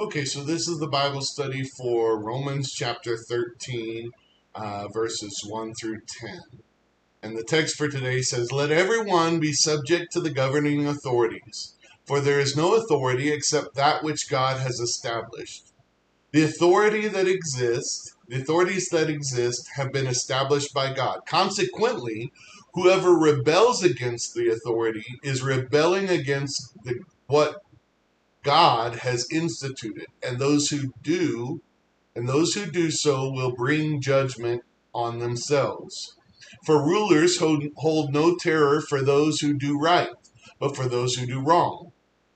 Okay, so this is the Bible study for Romans chapter 13, verses 1 through 10. And the text for today says, "Let everyone be subject to the governing authorities, for there is no authority except that which God has established. The authorities that exist have been established by God. Consequently, whoever rebels against the authority is rebelling against what God has instituted, and those who do so will bring judgment on themselves. For rulers hold no terror for those who do right, but for those who do wrong.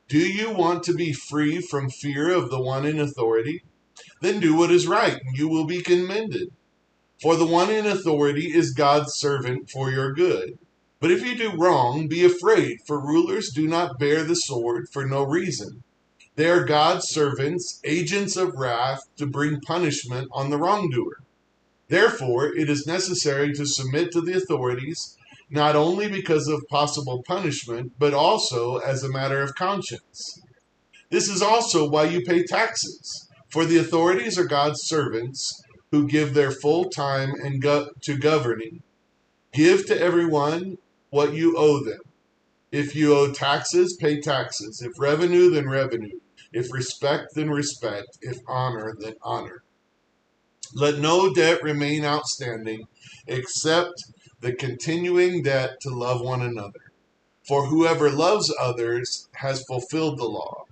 Do you want to be free from fear of the one in authority? Then do what is right, and you will be commended. For the one in authority is God's servant for your good. But if you do wrong, be afraid, for rulers do not bear the sword for no reason. They are God's servants, agents of wrath to bring punishment on the wrongdoer. Therefore, it is necessary to submit to the authorities, not only because of possible punishment, but also as a matter of conscience. This is also why you pay taxes, for the authorities are God's servants who give their full time to governing. Give to everyone what you owe them. If you owe taxes, pay taxes. If revenue, then revenue. If respect, then respect. If honor, then honor. Let no debt remain outstanding except the continuing debt to love one another. For whoever loves others has fulfilled the law.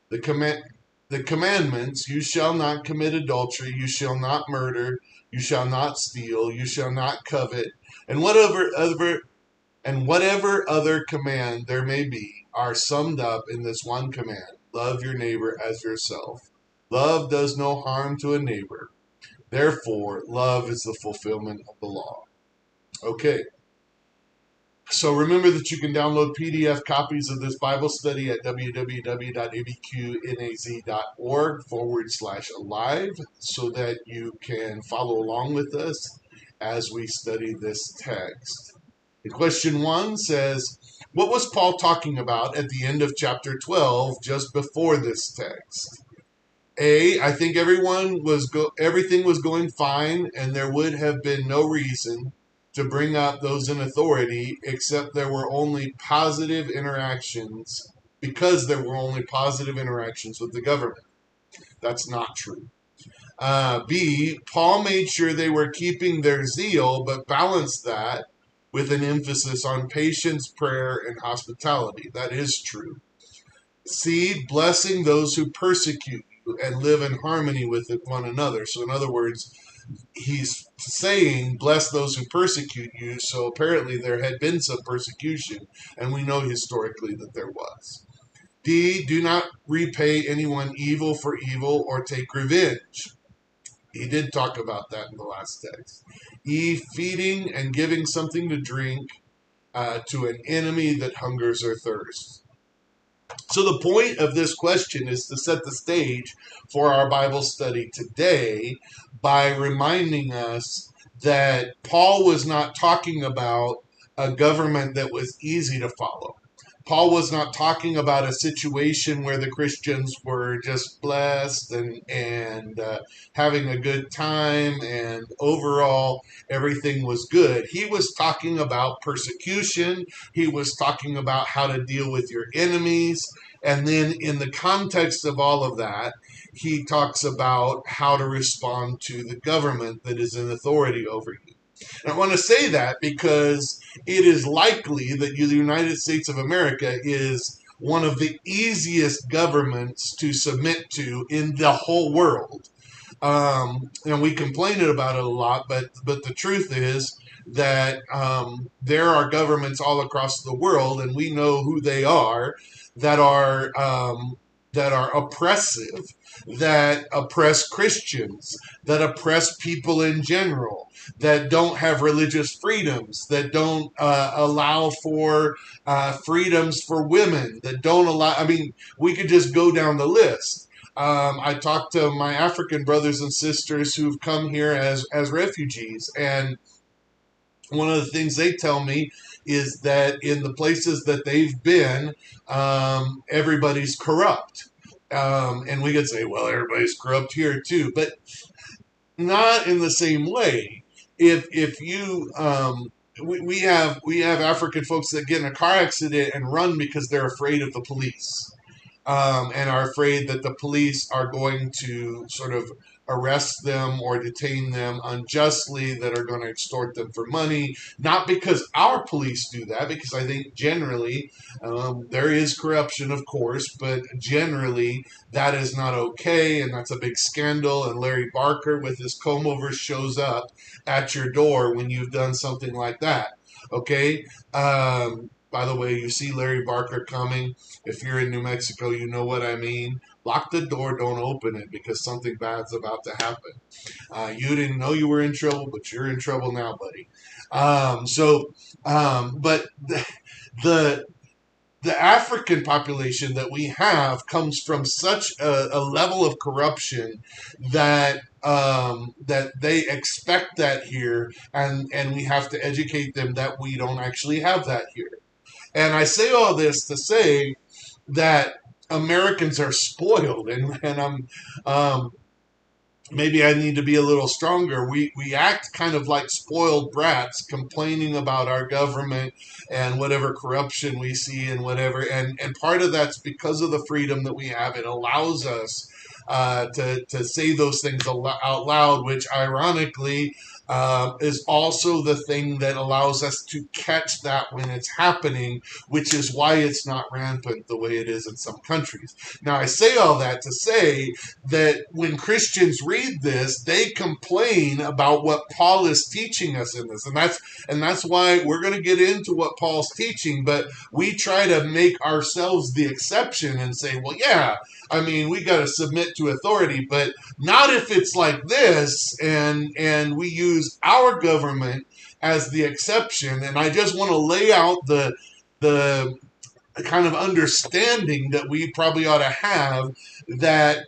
The, command, the commandments: you shall not commit adultery, you shall not murder, you shall not steal, you shall not covet, and whatever other command there may be are summed up in this one command: love your neighbor as yourself. Love does no harm to a neighbor. Therefore, love is the fulfillment of the law. Okay, so remember that you can download PDF copies of this Bible study at www.abqnaz.org/alive so that you can follow along with us as we study this text. The question 1 says, what was Paul talking about at the end of chapter 12 just before this text? I think everything was going fine, and there would have been no reason to bring up those in authority except there were only positive interactions because there were only positive interactions with the government. That's not true. B, Paul made sure they were keeping their zeal, but balanced that with an emphasis on patience, prayer, and hospitality. That is true. C, blessing those who persecute you and live in harmony with one another. So in other words, he's saying, bless those who persecute you. So apparently there had been some persecution, and we know historically that there was. D, do not repay anyone evil for evil or take revenge. He did talk about that in the last text. E, feeding and giving something to drink to an enemy that hungers or thirsts. So the point of this question is to set the stage for our Bible study today by reminding us that Paul was not talking about a government that was easy to follow. Paul was not talking about a situation where the Christians were just blessed and having a good time and overall everything was good. He was talking about persecution. He was talking about how to deal with your enemies. And then in the context of all of that, he talks about how to respond to the government that is in authority over you. And I want to say that because it is likely that the United States of America is one of the easiest governments to submit to in the whole world. And we complain about it a lot, but the truth is that there are governments all across the world, and we know who they are, that are oppressive, that oppress Christians, that oppress people in general, that don't have religious freedoms, that don't allow for freedoms for women, that don't allow. I mean, we could just go down the list. I talk to my African brothers and sisters who've come here as refugees, and one of the things they tell me is that in the places that they've been, everybody's corrupt. And we could say, well, everybody's corrupt here too, but not in the same way. If you we have African folks that get in a car accident and run because they're afraid of the police, and are afraid that the police are going to sort of arrest them or detain them unjustly, that are going to extort them for money. Not because our police do that, because I think generally there is corruption, of course, but generally that is not okay, and that's a big scandal. And Larry Barker with his comb over shows up at your door when you've done something like that. Okay. By the way, you see Larry Barker coming. If you're in New Mexico, you know what I mean. Lock the door, don't open it, because something bad's about to happen. You didn't know you were in trouble, but you're in trouble now, buddy. But the the African population that we have comes from such a level of corruption that they expect that here, and we have to educate them that we don't actually have that here. And I say all this to say that Americans are spoiled, and um, maybe I need to be a little stronger. We act kind of like spoiled brats, complaining about our government and whatever corruption we see and whatever. And part of that's because of the freedom that we have. It allows us to say those things out loud, which ironically is also the thing that allows us to catch that when it's happening, which is why it's not rampant the way it is in some countries. Now, I say all that to say that when Christians read this, they complain about what Paul is teaching us in this. And that's why we're going to get into what Paul's teaching, but we try to make ourselves the exception and say, well, yeah, I mean, we got to submit to authority, but not if it's like this, and we use our government as the exception. And I just want to lay out the kind of understanding that we probably ought to have, that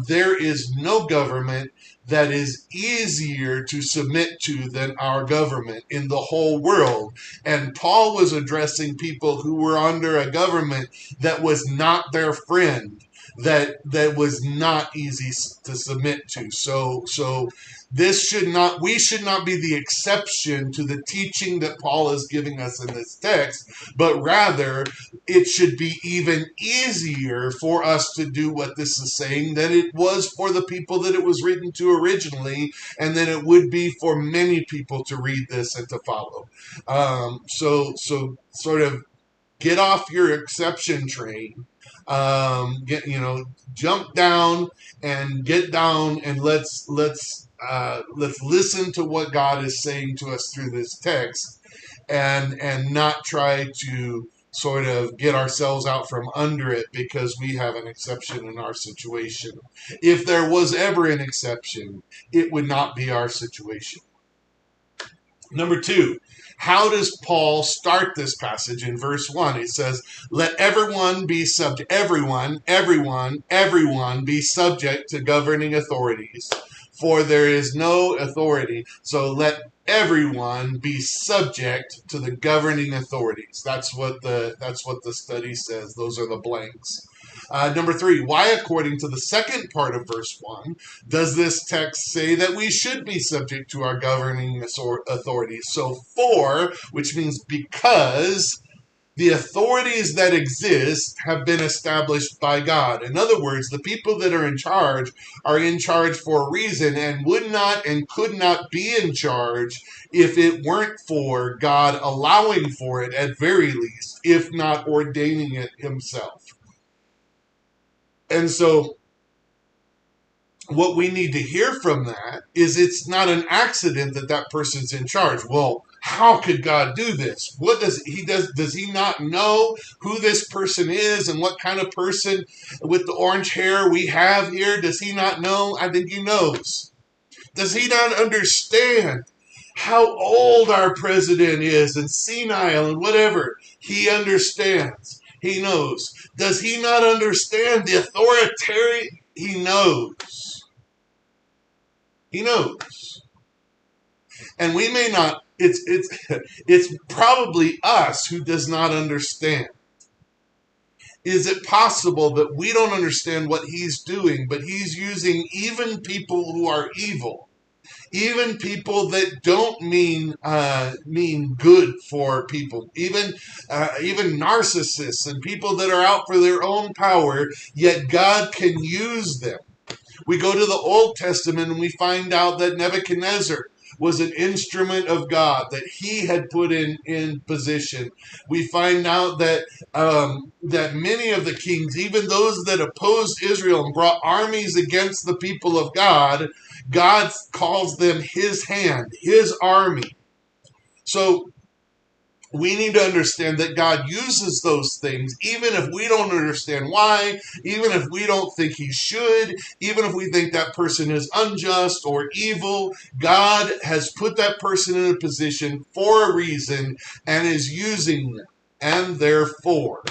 there is no government that is easier to submit to than our government in the whole world. And Paul was addressing people who were under a government that was not their friend, that was not easy to submit to. So this should not we should not be the exception to the teaching that Paul is giving us in this text, but rather it should be even easier for us to do what this is saying than it was for the people that it was written to originally, and then it would be for many people to read this and to follow. So sort of get off your exception train. Jump down and get down, and let's listen to what God is saying to us through this text, and not try to sort of get ourselves out from under it because we have an exception in our situation. If there was ever an exception, it would not be our situation. Number two, how does Paul start this passage in verse 1? He says, let everyone be subject, everyone be subject to governing authorities, for there is no authority. So let everyone be subject to the governing authorities. That's what the study says. Those are the blanks. Number three, why, according to the second part of verse 1, does this text say that we should be subject to our governing authorities? So, for, which means because, the authorities that exist have been established by God. In other words, the people that are in charge for a reason, and would not and could not be in charge if it weren't for God allowing for it, at very least, if not ordaining it himself. And so what we need to hear from that is it's not an accident that that person's in charge. Well, how could God do this? What does he not know who this person is and what kind of person with the orange hair we have here? Does he not know? I think he knows. Does he not understand how old our president is and senile and whatever? He understands. He knows. Does he not understand the authoritarian? He knows. He knows. And we may not, it's probably us who does not understand. Is it possible that we don't understand what he's doing, but he's using even people who are evil, even people that don't mean good for people, even narcissists and people that are out for their own power, yet God can use them. We go to the Old Testament and we find out that Nebuchadnezzar was an instrument of God that he had put in position. We find out that many of the kings, even those that opposed Israel and brought armies against the people of God, God calls them his hand, his army. So we need to understand that God uses those things, even if we don't understand why, even if we don't think he should, even if we think that person is unjust or evil. God has put that person in a position for a reason and is using them. And therefore,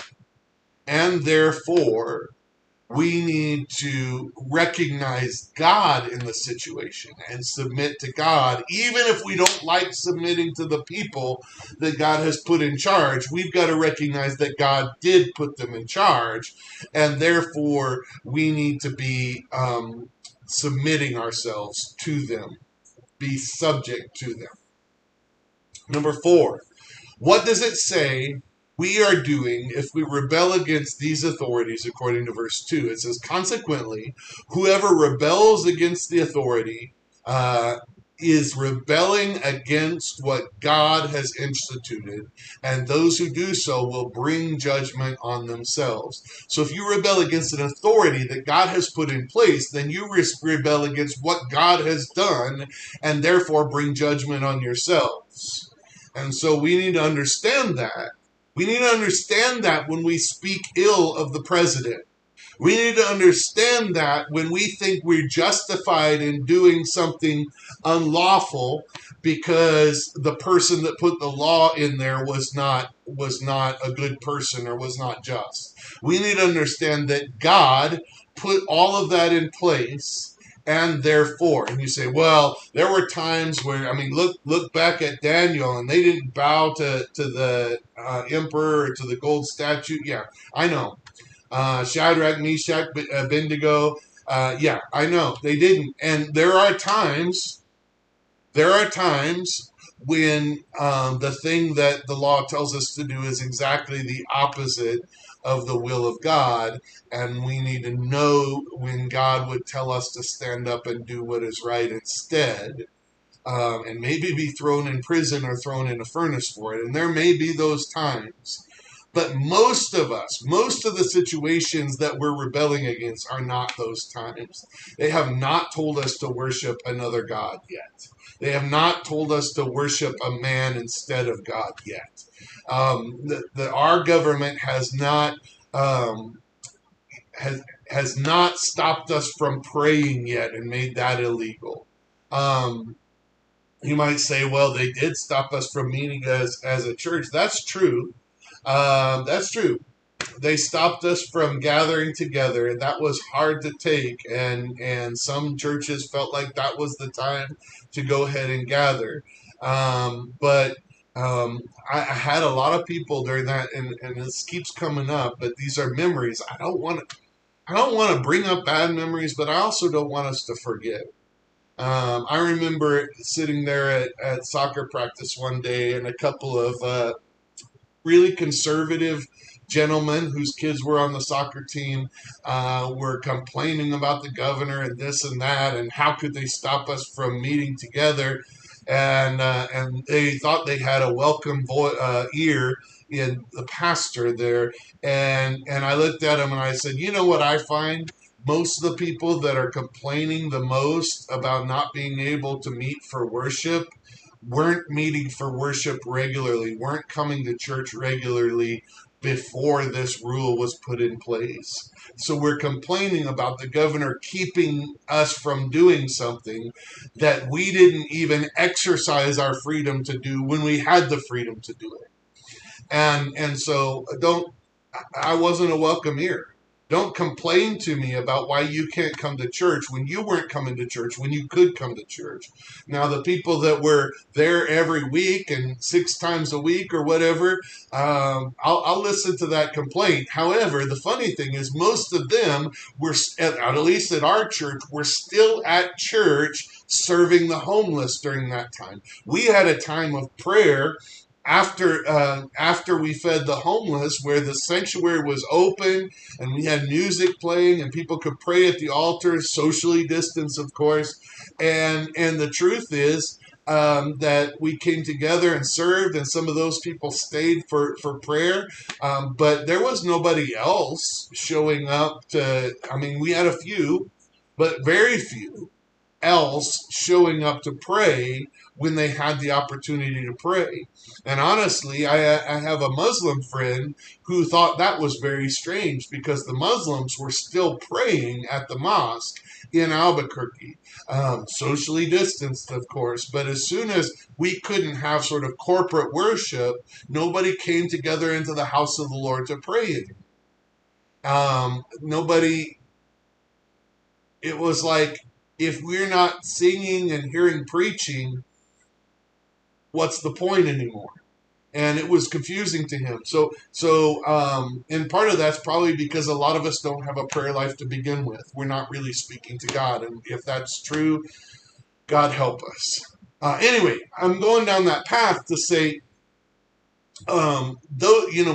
we need to recognize God in the situation and submit to God. Even if we don't like submitting to the people that God has put in charge, we've got to recognize that God did put them in charge, and therefore we need to be submitting ourselves to them, be subject to them. Number 4, what does it say we are doing if we rebel against these authorities according to verse 2? It says, consequently, whoever rebels against the authority is rebelling against what God has instituted, and those who do so will bring judgment on themselves. So if you rebel against an authority that God has put in place, then you rebel against what God has done, and therefore bring judgment on yourselves. And so we need to understand that. We need to understand that when we speak ill of the president. We need to understand that when we think we're justified in doing something unlawful because the person that put the law in there was not a good person or was not just. We need to understand that God put all of that in place, and therefore, and you say, well, there were times where, I mean, look back at Daniel, and they didn't bow to the emperor or to the gold statue. Yeah, I know. Shadrach, Meshach, Abednego. Yeah, I know they didn't. And there are times when the thing that the law tells us to do is exactly the opposite of the will of God, and we need to know when God would tell us to stand up and do what is right instead. And maybe be thrown in prison or thrown in a furnace for it. And there may be those times. But most of us, most of the situations that we're rebelling against are not those times. They have not told us to worship another God yet. They have not told us to worship a man instead of God yet. Our government has not um, has not stopped us from praying yet and made that illegal. Um, you might say, well, they did stop us from meeting as a church. That's true. That's true. They stopped us from gathering together, and that was hard to take. And some churches felt like that was the time to go ahead and gather. But I had a lot of people during that, and this keeps coming up. But these are memories. I don't want to bring up bad memories, but I also don't want us to forget. I remember sitting there at soccer practice one day, and a couple of really conservative gentlemen whose kids were on the soccer team were complaining about the governor and this and that, and how could they stop us from meeting together? And they thought they had a welcome ear in the pastor there, and I looked at him and I said, you know what I find? Most of the people that are complaining the most about not being able to meet for worship weren't meeting for worship regularly, weren't coming to church regularly before this rule was put in place. So we're complaining about the governor keeping us from doing something that we didn't even exercise our freedom to do when we had the freedom to do it. And so don't I wasn't a welcome ear. Don't complain to me about why you can't come to church when you weren't coming to church, when you could come to church. Now, the people that were there every week and 6 times a week or whatever, I'll listen to that complaint. However, the funny thing is, most of them were, at least at our church, were still at church serving the homeless during that time. We had a time of prayer after we fed the homeless, where the sanctuary was open and we had music playing and people could pray at the altar, socially distanced, of course. And the truth is, that we came together and served, and some of those people stayed for prayer. But there was nobody else showing up to, I mean, we had a few, but very few else showing up to pray when they had the opportunity to pray. And honestly, I have a Muslim friend who thought that was very strange, because the Muslims were still praying at the mosque in Albuquerque, socially distanced, of course. But as soon as we couldn't have sort of corporate worship, nobody came together into the house of the Lord to pray again. Nobody, it was like, if we're not singing and hearing preaching, what's the point anymore? And it was confusing to him. And part of that's probably because a lot of us don't have a prayer life to begin with. We're not really speaking to God, and if that's true, God help us. Anyway, I'm going down that path to say, though,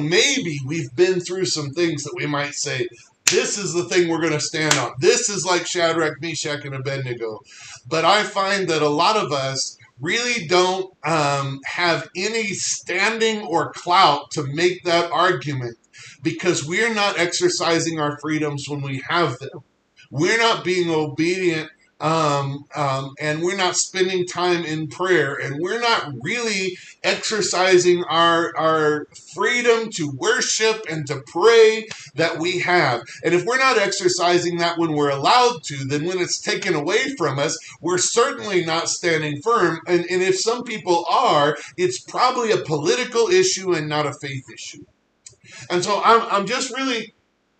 maybe we've been through some things that we might say, this is the thing we're going to stand on. This is like Shadrach, Meshach, and Abednego. But I find that a lot of us really don't have any standing or clout to make that argument, because we're not exercising our freedoms when we have them. We're not being obedient, and we're not spending time in prayer, and we're not really exercising our freedom to worship and to pray that we have. And if we're not exercising that when we're allowed to, then when it's taken away from us, we're certainly not standing firm. And if some people are, it's probably a political issue and not a faith issue. And so I'm just really,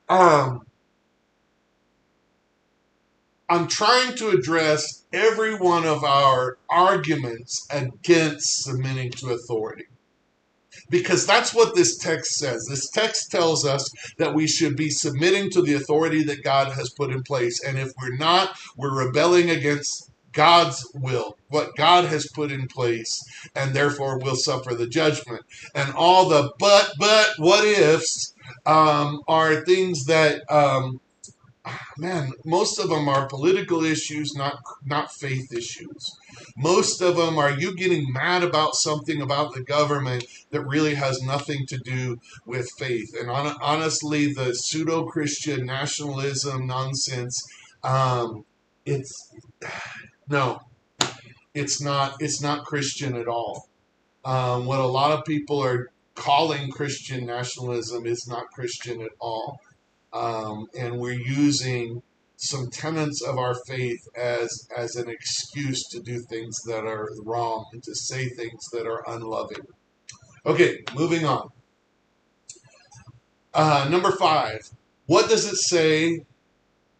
I'm trying to address every one of our arguments against submitting to authority, because that's what this text says. This text tells us that we should be submitting to the authority that God has put in place. And if we're not, we're rebelling against God's will, what God has put in place, and therefore will suffer the judgment. And all the what ifs are things that, man, most of them are political issues, not faith issues. Most of them are you getting mad about something about the government that really has nothing to do with faith. And honestly, the pseudo-Christian nationalism nonsense, it's no, it's not. It's not Christian at all. What a lot of people are calling Christian nationalism is not Christian at all. And we're using some tenets of our faith as an excuse to do things that are wrong and to say things that are unloving. Okay, moving on. Number 5. What does it say?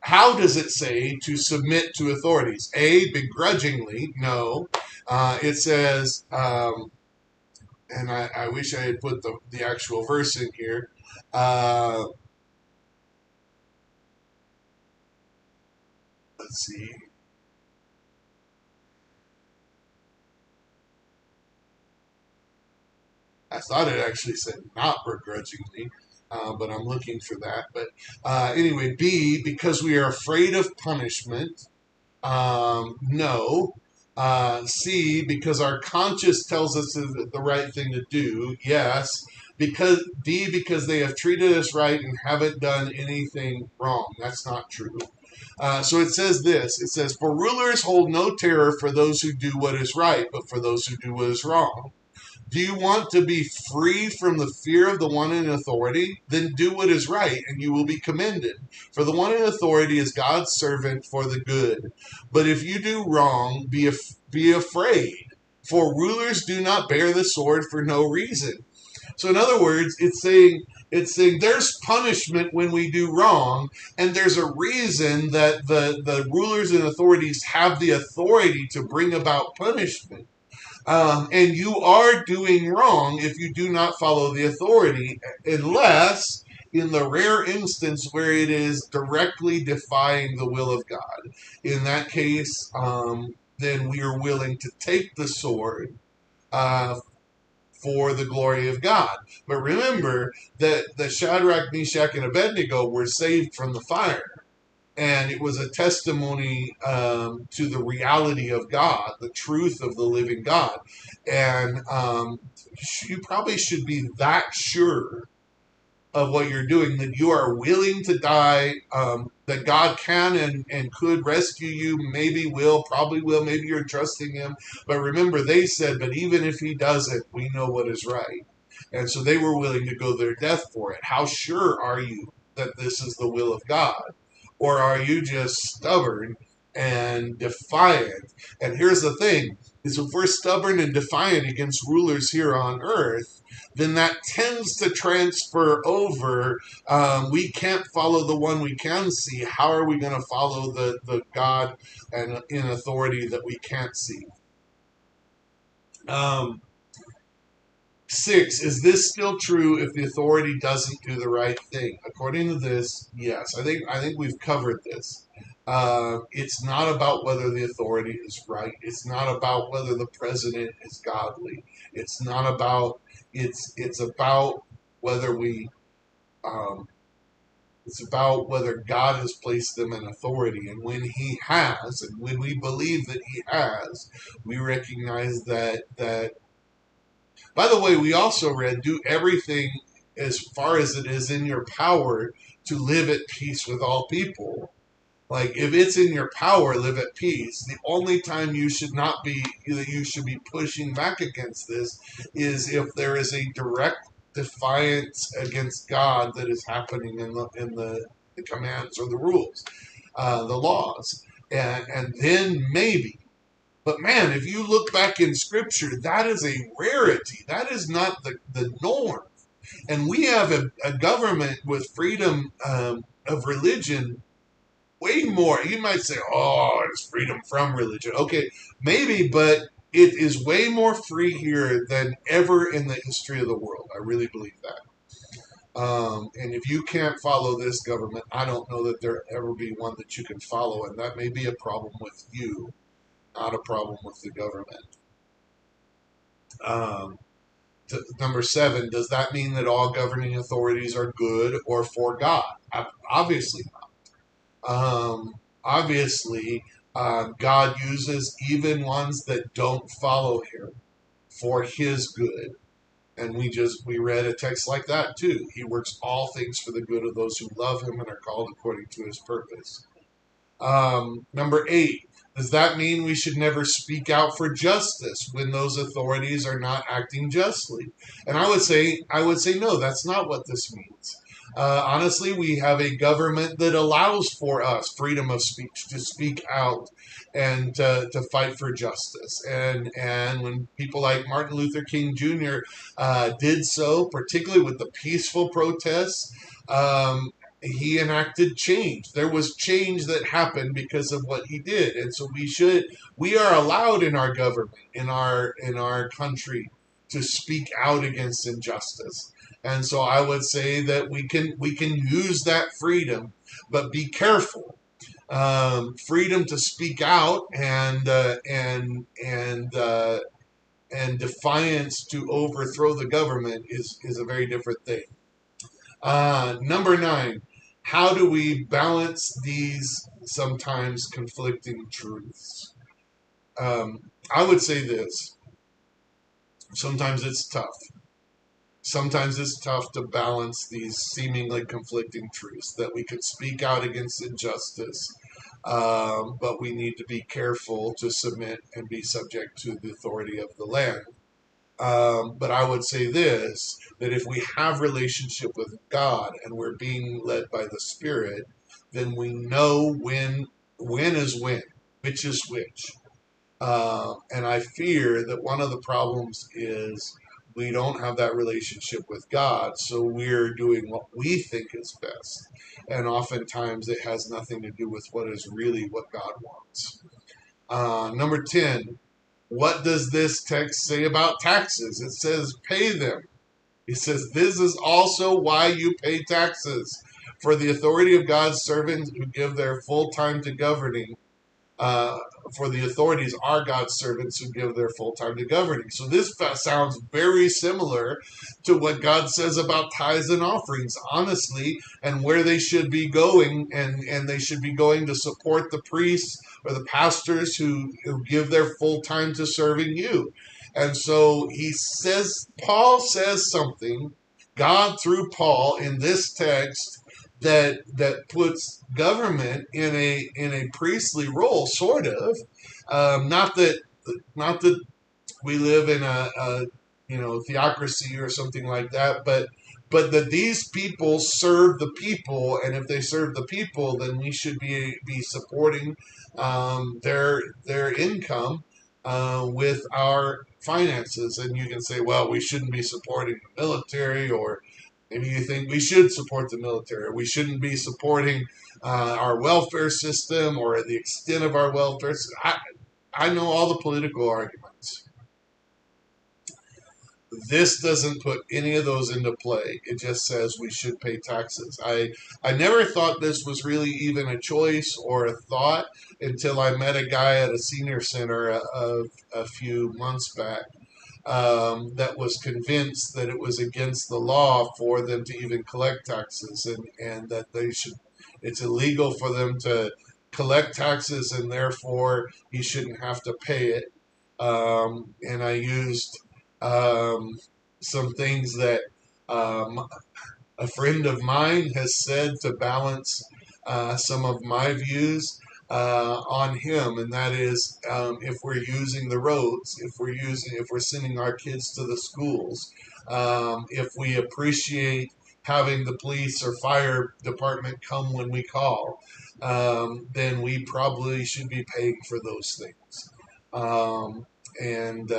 How does it say to submit to authorities? A, begrudgingly. No. It says, and I wish I had put the actual verse in here. Let's see. I thought it actually said not begrudgingly, but I'm looking for that. But anyway, B, because we are afraid of punishment. No. C, because our conscience tells us the right thing to do. Yes. D, because they have treated us right and haven't done anything wrong. That's not true. So it says this. It says, for rulers hold no terror for those who do what is right, but for those who do what is wrong. Do you want to be free from the fear of the one in authority? Then do what is right, and you will be commended. For the one in authority is God's servant for the good. But if you do wrong, be afraid. For rulers do not bear the sword for no reason. So in other words, it's saying, It's saying there's punishment when we do wrong, and there's a reason that the rulers and authorities have the authority to bring about punishment. And you are doing wrong if you do not follow the authority, unless in the rare instance where it is directly defying the will of God. In that case, then we are willing to take the sword uh, for the glory of God. But remember that the Shadrach, Meshach, and Abednego were saved from the fire. And it was a testimony to the reality of God, the truth of the living God. And you probably should be that sure of what you're doing, that you are willing to die, that God can and could rescue you, maybe will, probably will, maybe you're trusting Him. But remember, they said, but even if He doesn't, we know what is right. And so they were willing to go their death for it. How sure are you that this is the will of God? Or are you just stubborn and defiant? And here's the thing, is if we're stubborn and defiant against rulers here on earth, then that tends to transfer over. We can't follow the one we can see. How are we going to follow the God and in authority that we can't see? Um, 6, is this still true if the authority doesn't do the right thing? According to this, yes. I think we've covered this. It's not about whether the authority is right. It's not about whether the president is godly. It's not about. It's about whether we. Um, it's about whether God has placed them in authority, and when He has, and when we believe that He has, we recognize that. By the way, we also read, do everything as far as it is in your power to live at peace with all people. Like, if it's in your power, live at peace. The only time you should not be, that you should be pushing back against this is if there is a direct defiance against God that is happening in the commands or the rules, the laws. And then maybe, but man, if you look back in scripture, that is a rarity. That is not the norm. And we have a government with freedom of religion way more. You might say, oh, it's freedom from religion. Okay, maybe, but it is way more free here than ever in the history of the world. I really believe that. And if you can't follow this government, I don't know that there ever be one that you can follow. And that may be a problem with you, not a problem with the government. Um, Number 7, does that mean that all governing authorities are good or for God? Obviously not. Obviously, God uses even ones that don't follow Him for His good. And we read a text like that too. He works all things for the good of those who love Him and are called according to His purpose. Number 8, does that mean we should never speak out for justice when those authorities are not acting justly? And I would say no, that's not what this means. Honestly, we have a government that allows for us freedom of speech to speak out and to fight for justice. And when people like Martin Luther King Jr. Did so, particularly with the peaceful protests, he enacted change. There was change that happened because of what he did, and so we are allowed in our government, in our country, to speak out against injustice. And so I would say that we can use that freedom, but be careful. Freedom to speak out and defiance to overthrow the government is a very different thing. Number 9, how do we balance these sometimes conflicting truths? I would say this, sometimes it's tough. Sometimes it's tough to balance these seemingly conflicting truths, that we could speak out against injustice, but we need to be careful to submit and be subject to the authority of the land. But I would say this, that if we have relationship with God and we're being led by the Spirit, then we know when is when, which is which. And I fear that one of the problems is we don't have that relationship with God, so we're doing what we think is best. And oftentimes it has nothing to do with what is really what God wants. Number 10, what does this text say about taxes? It says, pay them. It says, this is also why you pay taxes. For the authority of God's servants who give their full time to governing, uh, for the authorities are God's servants who give their full time to governing. So this sounds very similar to what God says about tithes and offerings, honestly, and where they should be going, and they should be going to support the priests or the pastors who give their full time to serving you. And so Paul says something, God through Paul in this text that puts government in a priestly role, sort of. Not that we live in a theocracy or something like that, but that these people serve the people, and if they serve the people, then we should be supporting their income with our finances. And you can say, well, we shouldn't be supporting the military, or maybe you think we should support the military, or we shouldn't be supporting our welfare system or the extent of our welfare system. I know all the political arguments. This doesn't put any of those into play. It just says we should pay taxes. I never thought this was really even a choice or a thought until I met a guy at a senior center a few months back that was convinced that it was against the law for them to even collect taxes, and that it's illegal for them to collect taxes, and therefore he shouldn't have to pay it. And I used um, some things that um, a friend of mine has said to balance some of my views on him, and that is, if we're using the roads, if we're sending our kids to the schools, if we appreciate having the police or fire department come when we call, then we probably should be paying for those things. Um, and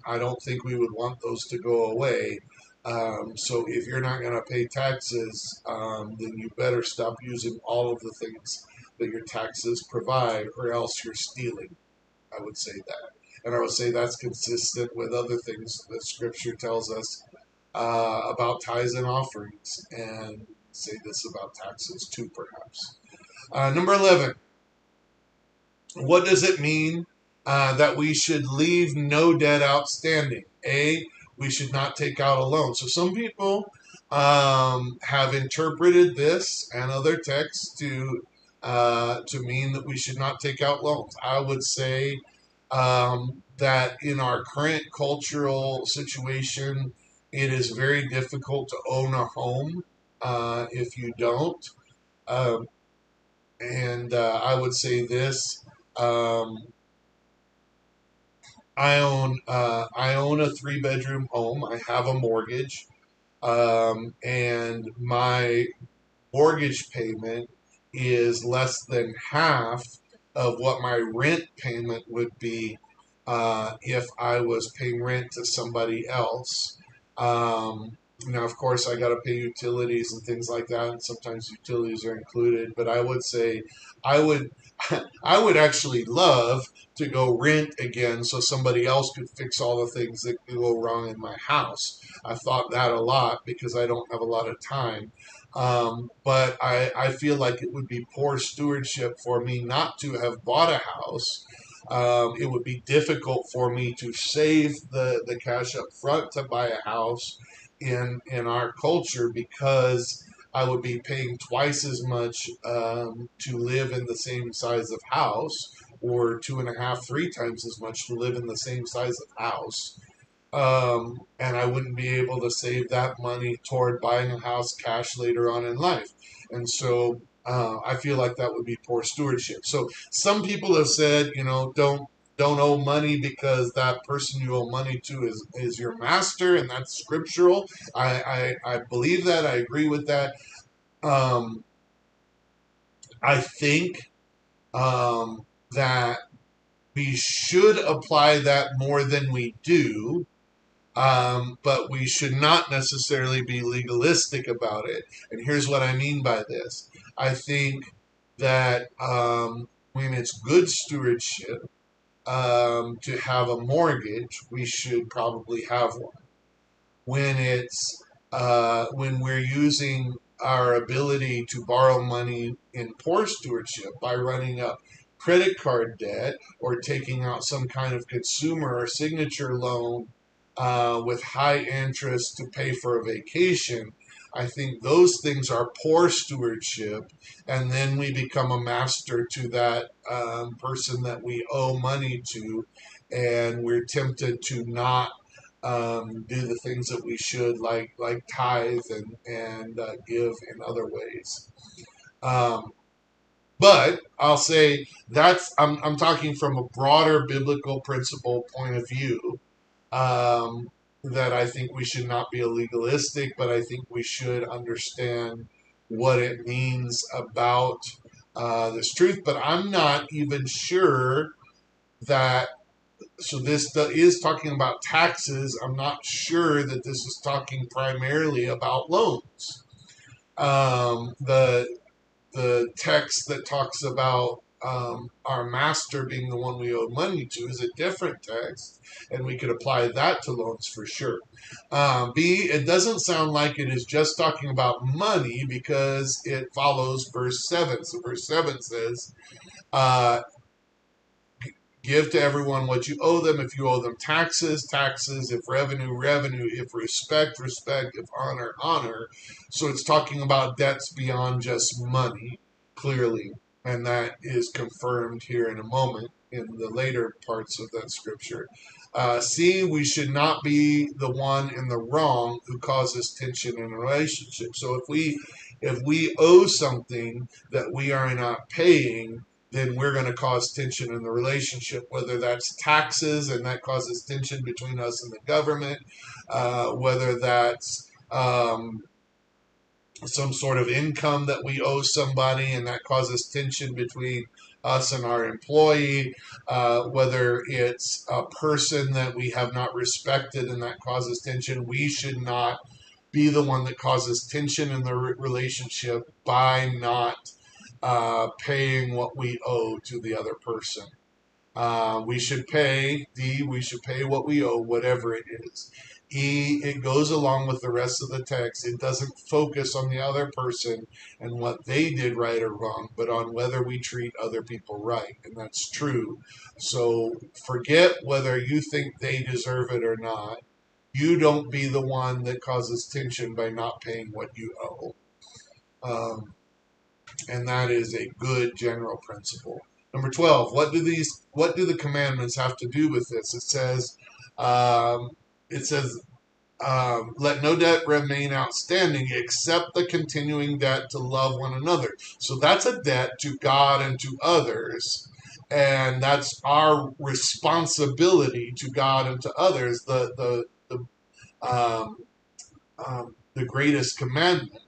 I don't think we would want those to go away. So if you're not going to pay taxes, then you better stop using all of the things that your taxes provide, or else you're stealing. I would say that. And I would say that's consistent with other things that Scripture tells us about tithes and offerings, and say this about taxes too, perhaps. Number 11, what does it mean that we should leave no debt outstanding? A, we should not take out a loan. So some people have interpreted this and other texts to mean that we should not take out loans. I would say that in our current cultural situation, it is very difficult to own a home if you don't. Um, and I would say this: um, I own a 3 bedroom home. I have a mortgage, and my mortgage payment is less than half of what my rent payment would be if I was paying rent to somebody else. Now, of course, I got to pay utilities and things like that, and sometimes utilities are included. But I would say I would I would actually love to go rent again so somebody else could fix all the things that go wrong in my house. I've thought that a lot because I don't have a lot of time. But I feel like it would be poor stewardship for me not to have bought a house. It would be difficult for me to save the cash up front to buy a house in our culture, because I would be paying twice as much to live in the same size of house, or two and a half, 3 times as much to live in the same size of house. And I wouldn't be able to save that money toward buying a house cash later on in life. And so I feel like that would be poor stewardship. So some people have said, don't owe money because that person you owe money to is your master, and that's scriptural. I believe that. I agree with that. Um, I think that we should apply that more than we do, But we should not necessarily be legalistic about it. And here's what I mean by this. I think that when it's good stewardship to have a mortgage, we should probably have one. When we're using our ability to borrow money in poor stewardship by running up credit card debt or taking out some kind of consumer or signature loan with high interest to pay for a vacation, I think those things are poor stewardship, and then we become a master to that person that we owe money to, and we're tempted to not do the things that we should, like tithe and give in other ways. Um, but I'll say I'm talking from a broader biblical principle point of view. Um, that I think we should not be legalistic, but I think we should understand what it means about this truth. But I'm not even sure that so this is talking about taxes. I'm not sure that this is talking primarily about loans. The text that talks about our master being the one we owe money to is a different text, and we could apply that to loans for sure. B, it doesn't sound like it is just talking about money because it follows verse 7. So verse 7 says, uh, give to everyone what you owe them. If you owe them taxes, taxes. If revenue, revenue. If respect, respect. If honor, honor. So it's talking about debts beyond just money, clearly. And that is confirmed here in a moment in the later parts of that scripture. C, we should not be the one in the wrong who causes tension in a relationship. So if we owe something that we are not paying, then we're going to cause tension in the relationship, whether that's taxes and that causes tension between us and the government, whether that's some sort of income that we owe somebody and that causes tension between us and our employee, whether it's a person that we have not respected and that causes tension. We should not be the one that causes tension in the relationship by not paying what we owe to the other person. We should pay. D, we should pay what we owe, whatever it is. E, it goes along with the rest of the text. It doesn't focus on the other person and what they did right or wrong, but on whether we treat other people right. And that's true. So forget whether you think they deserve it or not. You don't be the one that causes tension by not paying what you owe. And that is a good general principle. Number 12, what do the commandments have to do with this? Um, it says let no debt remain outstanding except the continuing debt to love one another. So that's a debt to God and to others, and that's our responsibility to God and to others. The greatest commandment,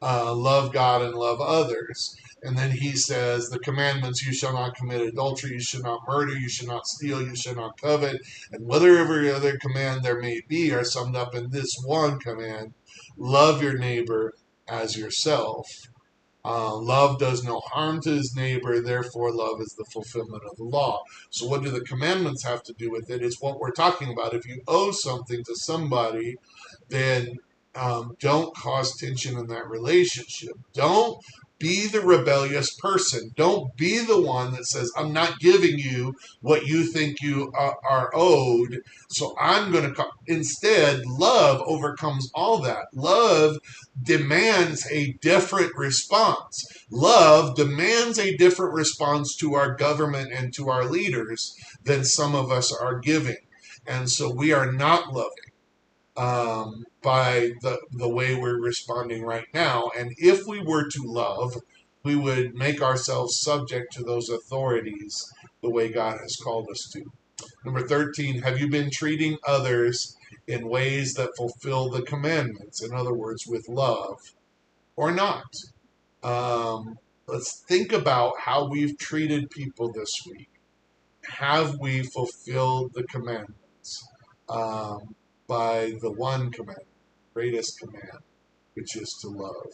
love God and love others. And then he says the commandments: you shall not commit adultery, you should not murder, you should not steal, you should not covet, and whatever other command there may be are summed up in this one command: love your neighbor as yourself. Love does no harm to his neighbor, therefore, love is the fulfillment of the law. So, what do the commandments have to do with it? It's what we're talking about. If you owe something to somebody, then don't cause tension in that relationship. Don't be the rebellious person. Don't be the one that says, I'm not giving you what you think you are owed, so I'm going to. Instead, love overcomes all that. Love demands a different response. Love demands a different response to our government and to our leaders than some of us are giving. And so we are not loving by the way we're responding right now. And if we were to love, we would make ourselves subject to those authorities the way God has called us to. Number 13, have you been treating others in ways that fulfill the commandments? In other words, with love or not? Let's think about how we've treated people this week. Have we fulfilled the commandments? Um, by the one command, greatest command, which is to love.